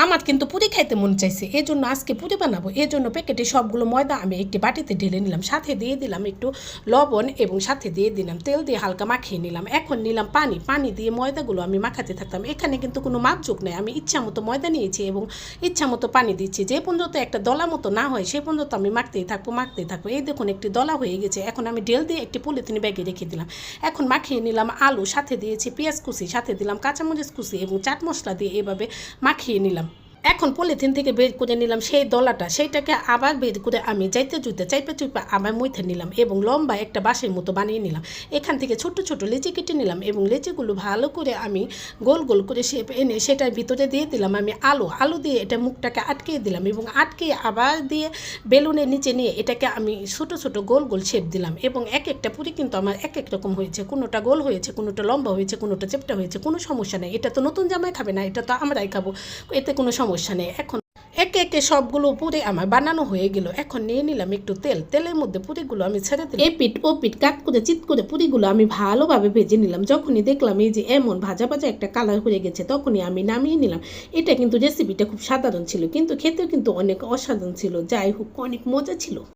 আমার কিন্তু পুরি খাইতে মন চাইছে, এই জন্য আজকে পুরি বানাবো। এই জন্য প্যাকেটে সবগুলো ময়দা আমি একটি বাটিতে ঢেলে নিলাম, সাথে দিয়ে দিলাম একটু লবণ এবং সাথে দিয়ে দিলাম তেল, দিয়ে হালকা মাখিয়ে নিলাম। এখন নিলাম পানি, পানি দিয়ে ময়দাগুলো আমি মাখাতে থাকতাম। এখানে কিন্তু কোনো মাপযোগ নেই, আমি ইচ্ছা মতো ময়দা নিয়েছি এবং ইচ্ছা মতো পানি দিচ্ছি। যে পর্যন্ত একটা দলা মতো না হয় সে পর্যন্ত আমি মাখতেই থাকবো। এই দেখুন একটি দলা হয়ে গেছে। এখন আমি ঢেল দিয়ে একটি পলিথিন ব্যাগে রেখে দিলাম। এখন মাখিয়ে নিলাম আলু, সাথে দিয়েছি পেঁয়াজ কুচি, সাথে দিলাম কাঁচামরিচ কুচি এবং চাট মশলা দিয়ে এভাবে মাখিয়ে নিলাম। এখন পলিথিন থেকে বের করে নিলাম সেই দলাটা, সেইটাকে আবার বের করে আমি যাইতে জুইতে চাইপে চুইপে আবার মুইতে নিলাম এবং লম্বা একটা বাঁশের মতো বানিয়ে নিলাম। এখান থেকে ছোট ছোট লেচি কেটে নিলাম এবং লেচিগুলো ভালো করে আমি গোল গোল করে শেপ এনে সেটার ভিতরে দিয়ে দিলাম আমি আলু দিয়ে এটা মুখটাকে আটকিয়ে দিলাম এবং আটকে আবার দিয়ে বেলুনের নিচে নিয়ে এটাকে আমি ছোট ছোট গোল গোল শেপ দিলাম। এবং এক একটা পুরি কিন্তু আমার এক এক রকম হয়েছে, কোনোটা গোল হয়েছে, কোনোটা লম্বা হয়েছে, কোনোটা চেপটা হয়েছে। কোনো সমস্যা নেই, এটা তো নতুন জামাই খাবে না, এটা তো আমরাই খাবো, এতে কোনো সমস্যা নেই। এখন একে একে সবগুলো পুরি আমার বানানো হয়ে গেল। এখন নিয়ে নিলাম একটু তেল, তেলের মধ্যে পুরিগুলো আমি ছেড়ে দিলাম। এই পিঠ ও পিঠ কাট করে চিত করে পুরিগুলো আমি ভালোভাবে ভেজে নিলাম। যখনই দেখলাম এই যে এমন ভাজা ভাজা একটা কালার হয়ে গেছে তখনই আমি নামিয়ে নিলাম। এটা কিন্তু রেসিপিটা খুব সাধারণ ছিল, কিন্তু খেতেও কিন্তু অনেক অসাধারণ ছিল। যাই হোক, অনেক মজা ছিল।